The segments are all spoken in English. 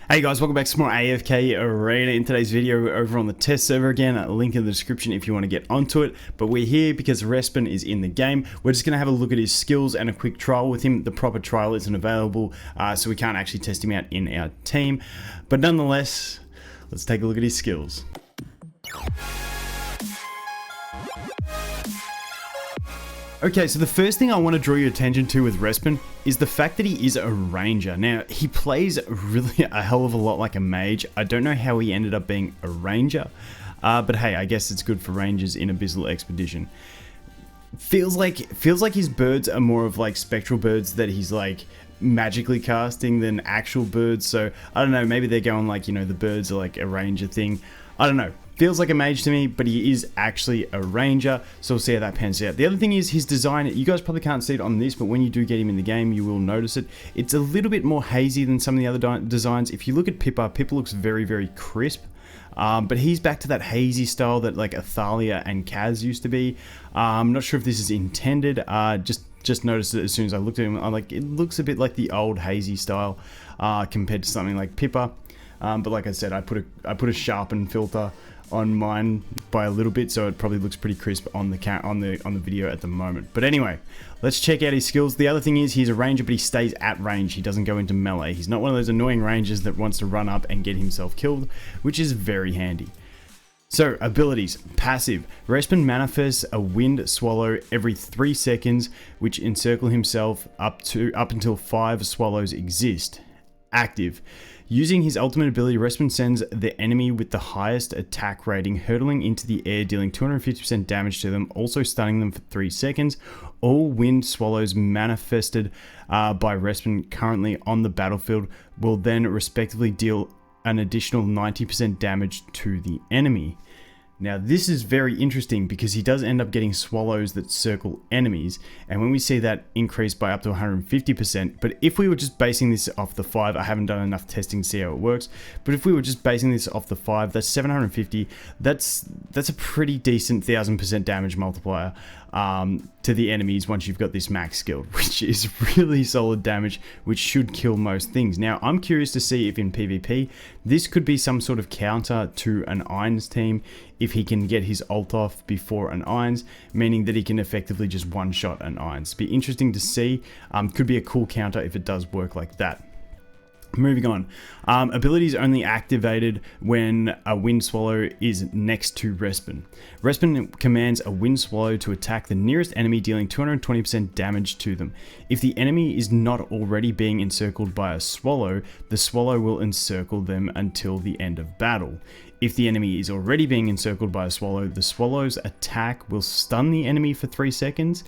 Hey guys, welcome back to some more AFK Arena. In today's video, over on the test server again, a link in the description if you want to get onto it. But we're here because Respen is in the game. We're just going to have a look at his skills and a quick trial with him. The proper trial isn't available, so we can't actually test him out in our team. But nonetheless, let's take a look at his skills. Okay, so the first thing I want to draw your attention to with Respen is the fact that he is a ranger. Now, he plays really a hell of a lot like a mage. I don't know how he ended up being a ranger, but hey, I guess it's good for rangers in Abyssal Expedition. Feels like his birds are more of like spectral birds that he's like magically casting than actual birds. So I don't know, maybe they're going like, you know, the birds are like a ranger thing. I don't know. Feels like a mage to me, but he is actually a ranger, so we'll see how that pans out. The other thing is his design. You guys probably can't see it on this, but when you do get him in the game, you will notice it. It's a little bit more hazy than some of the other designs. If you look at Pippa looks very, very crisp. But he's back to that hazy style that like Athalia and Kaz used to be. I'm not sure if this is intended. Just noticed it as soon as I looked at him. I'm like, it looks a bit like the old hazy style compared to something like Pippa. But like I said, I put a sharpen filter on mine by a little bit, so it probably looks pretty crisp on the video at the moment. But anyway, let's check out his skills. The other thing is he's a ranger, but he stays at range. He doesn't go into melee. He's not one of those annoying rangers that wants to run up and get himself killed, which is very handy. So, abilities. Passive. Respen manifests a wind swallow every 3 seconds, which encircle himself up until 5 swallows exist. Active. Using his ultimate ability, Respen sends the enemy with the highest attack rating hurtling into the air, dealing 250% damage to them, also stunning them for 3 seconds. All wind swallows manifested by Respen currently on the battlefield will then respectively deal an additional 90% damage to the enemy. Now this is very interesting because he does end up getting swallows that circle enemies, and when we see that increase by up to 150%, but if we were just basing this off the 5, I haven't done enough testing to see how it works, but if we were just basing this off the 5, that's 750, that's a pretty decent 1000% damage multiplier to the enemies once you've got this max skilled, which is really solid damage, which should kill most things. Now I'm curious to see if in PvP this could be some sort of counter to an Irons team if he can get his ult off before an Irons, meaning that he can effectively just one-shot an Irons. Be interesting to see. Could be a cool counter if it does work like that. Moving on, abilities only activated when a wind swallow is next to Respen. Respen commands a wind swallow to attack the nearest enemy, dealing 220% damage to them. If the enemy is not already being encircled by a swallow, the swallow will encircle them until the end of battle. If the enemy is already being encircled by a swallow, the swallow's attack will stun the enemy for 3 seconds,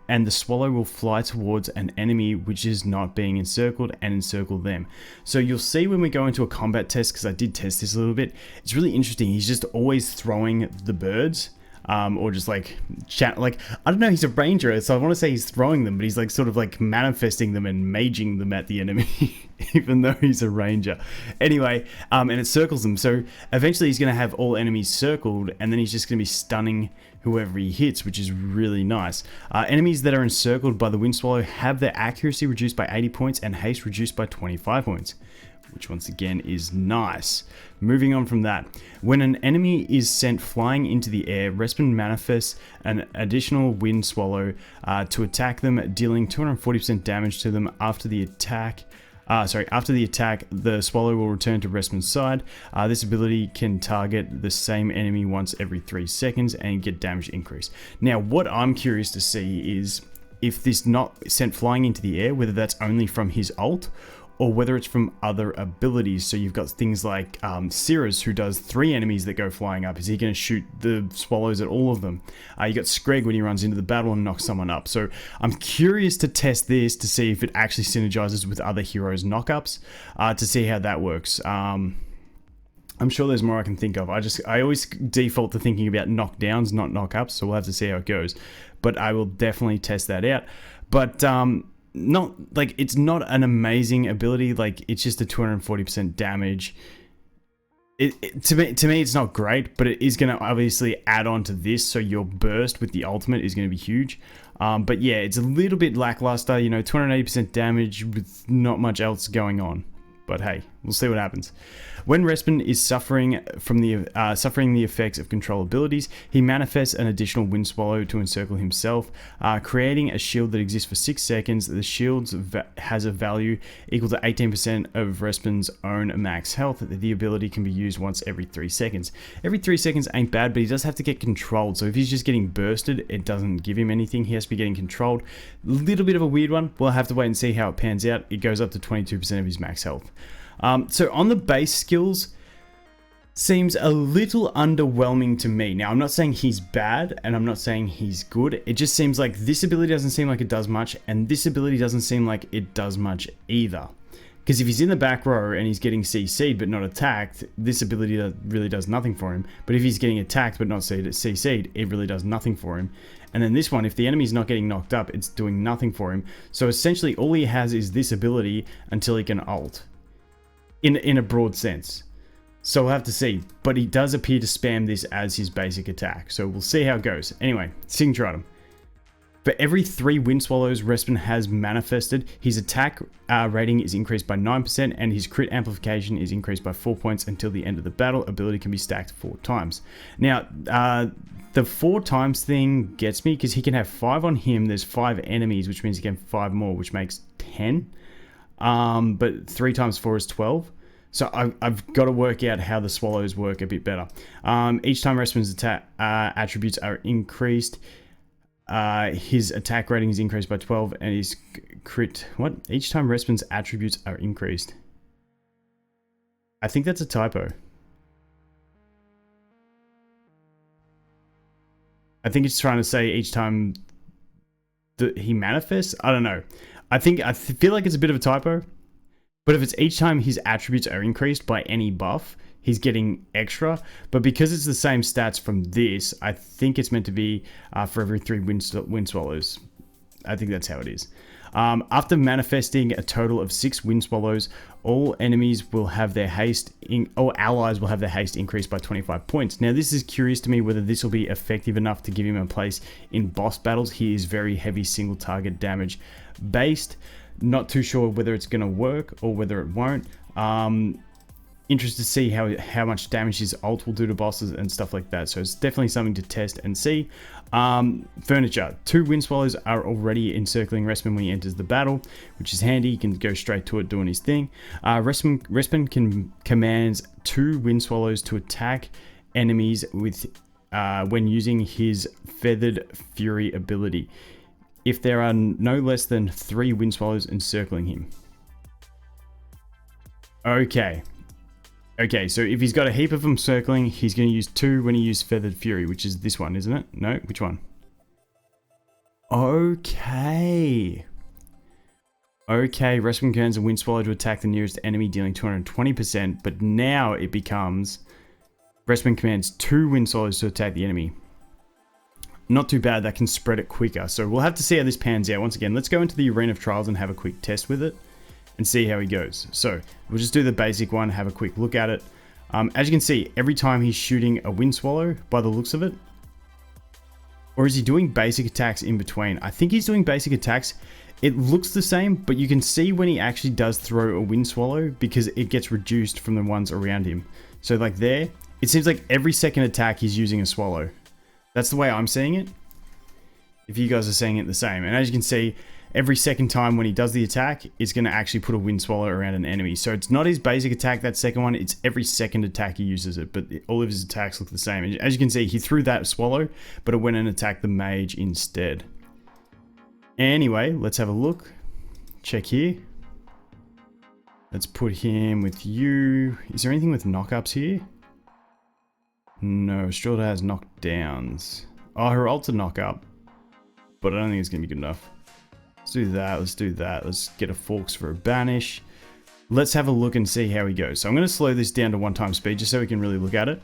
and the swallow will fly towards an enemy which is not being encircled and encircle them. So you'll see when we go into a combat test, because I did test this a little bit, it's really interesting. He's just always throwing the birds, or just like I don't know, he's a ranger, so I want to say he's throwing them, but he's like sort of like manifesting them and maging them at the enemy, even though he's a ranger. Anyway, and it circles them, so eventually he's going to have all enemies circled, and then he's just going to be stunning whoever he hits, which is really nice. Enemies that are encircled by the wind swallow have their accuracy reduced by 80 points and haste reduced by 25 points, which once again is nice. Moving on from that, when an enemy is sent flying into the air, Respen manifests an additional wind swallow to attack them, dealing 240% damage to them. After the attack, the swallow will return to Respen's side. This ability can target the same enemy once every 3 seconds and get damage increase. Now, what I'm curious to see is if this not sent flying into the air, whether that's only from his ult, or whether it's from other abilities. So you've got things like Cirrus, who does 3 enemies that go flying up. Is he going to shoot the swallows at all of them? You got Screg when he runs into the battle and knocks someone up. So I'm curious to test this to see if it actually synergizes with other heroes' knockups, to see how that works. I'm sure there's more I can think of. I always default to thinking about knockdowns, not knockups, so we'll have to see how it goes. But I will definitely test that out. But not like, it's not an amazing ability, like it's just a 240% damage. To me it's not great, but it is going to obviously add on to this, so your burst with the ultimate is going to be huge. But yeah, it's a little bit lackluster, you know, 280% damage with not much else going on. But hey, We'll see what happens. When Respen is suffering the effects of control abilities, he manifests an additional Wind Swallow to encircle himself, creating a shield that exists for 6 seconds. The shield has a value equal to 18% of Respen's own max health. The ability can be used once every 3 seconds. Every 3 seconds ain't bad, but he does have to get controlled. So if he's just getting bursted, it doesn't give him anything. He has to be getting controlled. Little bit of a weird one. We'll have to wait and see how it pans out. It goes up to 22% of his max health. So on the base skills, seems a little underwhelming to me. Now, I'm not saying he's bad, and I'm not saying he's good. It just seems like this ability doesn't seem like it does much, and this ability doesn't seem like it does much either. Because if he's in the back row and he's getting CC'd but not attacked, this ability really does nothing for him. But if he's getting attacked but not CC'd, it really does nothing for him. And then this one, if the enemy's not getting knocked up, it's doing nothing for him. So essentially, all he has is this ability until he can ult. In a broad sense. So we'll have to see. But he does appear to spam this as his basic attack. So we'll see how it goes. Anyway, signature item. For every 3 Wind Swallows Respen has manifested, his attack rating is increased by 9% and his crit amplification is increased by 4 points until the end of the battle. Ability can be stacked 4 times. Now, the 4 times thing gets me because he can have 5 on him. There's 5 enemies, which means he can have 5 more, which makes 10. But 3 times 4 is 12. So I've got to work out how the swallows work a bit better. Each time Respen's attack attributes are increased, his attack rating is increased by 12 and his crit... What? Each time Respen's attributes are increased. I think that's a typo. I think it's trying to say each time that he manifests. I don't know. I feel like it's a bit of a typo. But if it's each time his attributes are increased by any buff, he's getting extra. But because it's the same stats from this, I think it's meant to be for every 3 wind swallows. I think that's how it is. After manifesting a total of 6 Wind Swallows, all enemies will have their haste, or allies will have their haste increased by 25 points. Now, this is curious to me whether this will be effective enough to give him a place in boss battles. He is very heavy single target damage based. Not too sure whether it's going to work or whether it won't. Interested to see how much damage his ult will do to bosses and stuff like that. So it's definitely something to test and see. Furniture. 2 Wind Swallows are already encircling Respen when he enters the battle, which is handy. He can go straight to it doing his thing. Respen commands 2 Wind Swallows to attack enemies with when using his Feathered Fury ability, if there are no less than 3 Wind Swallows encircling him. Okay, so if he's got a heap of them circling, he's going to use 2 when he uses Feathered Fury, which is this one, isn't it? No, which one? Okay, Respen commands a Wind Swallow to attack the nearest enemy, dealing 220%, but now it becomes Respen commands 2 Wind Swallows to attack the enemy. Not too bad, that can spread it quicker. So we'll have to see how this pans out. Once again, let's go into the Arena of Trials and have a quick test with it and see how he goes. So we'll just do the basic one, have a quick look at it. As you can see, every time he's shooting a Wind Swallow by the looks of it. Or is he doing basic attacks in between? I think he's doing basic attacks. It looks the same, but you can see when he actually does throw a Wind Swallow because it gets reduced from the ones around him. So like there, it seems like every second attack he's using a Swallow. That's the way I'm seeing it. If you guys are seeing it the same. And as you can see, every second time when he does the attack, it's going to actually put a Wind Swallow around an enemy. So it's not his basic attack, that second one. It's every second attack he uses it. But all of his attacks look the same. And as you can see, he threw that Swallow, but it went and attacked the Mage instead. Anyway, let's have a look. Check here. Let's put him with you. Is there anything with knockups here? No, Strelda has knockdowns. Oh, her ult's a knockup. But I don't think it's going to be good enough. Let's do that. Let's do that. Let's get a Forks for a banish. Let's have a look and see how he goes. So I'm going to slow this down to 1x speed just so we can really look at it.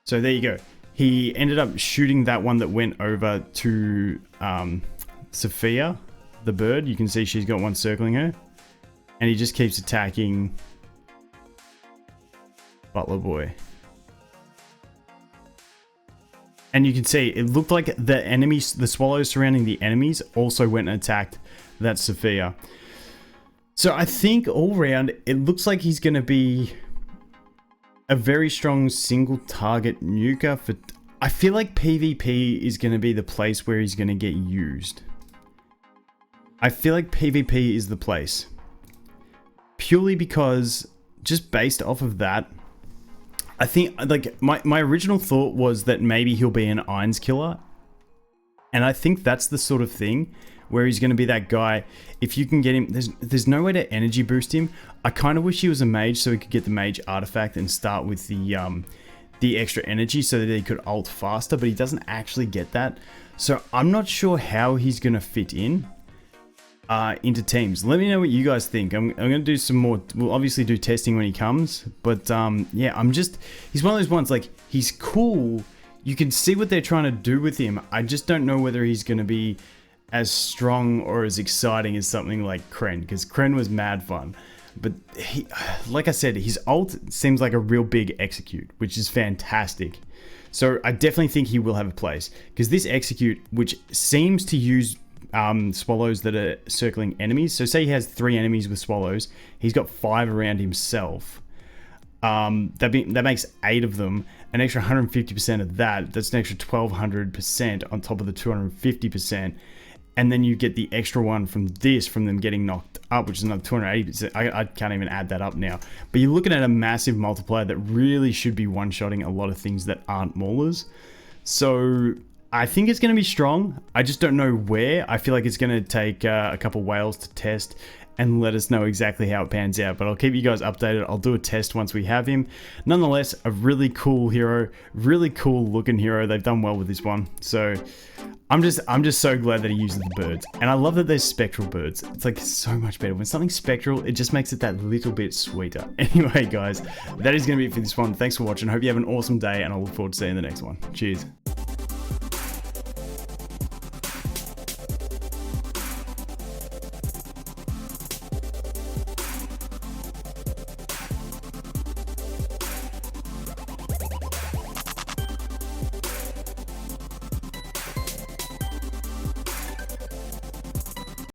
So there you go. He ended up shooting that one that went over to Sophia, the bird. You can see she's got one circling her. And he just keeps attacking Butler Boy. And you can see, it looked like the enemies, the swallows surrounding the enemies also went and attacked that Sophia. So I think all round, it looks like he's going to be a very strong single target nuker for... I feel like PvP is going to be the place where he's going to get used. I feel like PvP is the place. Purely because, just based off of that, I think, like, my original thought was that maybe he'll be an Irons killer. And I think that's the sort of thing where he's going to be that guy. If you can get him, there's no way to energy boost him. I kind of wish he was a mage so he could get the mage artifact and start with the extra energy so that he could ult faster, but he doesn't actually get that. So I'm not sure how he's going to fit in into teams. Let me know what you guys think. I'm going to do some more. We'll obviously do testing when he comes, but yeah, he's one of those ones, like, he's cool. You can see what they're trying to do with him. I just don't know whether he's going to be as strong or as exciting as something like Kren, because Kren was mad fun. But he, like I said, his ult seems like a real big execute, which is fantastic. So I definitely think he will have a place, because this execute, which seems to use swallows that are circling enemies. So say he has 3 enemies with swallows, he's got 5 around himself. That makes 8 of them. An extra 150% of that. That's an extra 1200% on top of the 250%. And then you get the extra one from them getting knocked up, which is another 280%. I can't even add that up now. But you're looking at a massive multiplier that really should be one-shotting a lot of things that aren't maulers. So I think it's going to be strong. I just don't know where. I feel like it's going to take a couple whales to test and let us know exactly how it pans out. But I'll keep you guys updated. I'll do a test once we have him. Nonetheless, a really cool hero, really cool looking hero. They've done well with this one. So I'm just so glad that he uses the birds. And I love that there's spectral birds. It's like so much better. When something's spectral, it just makes it that little bit sweeter. Anyway, guys, that is going to be it for this one. Thanks for watching. Hope you have an awesome day, and I look forward to seeing the next one. Cheers.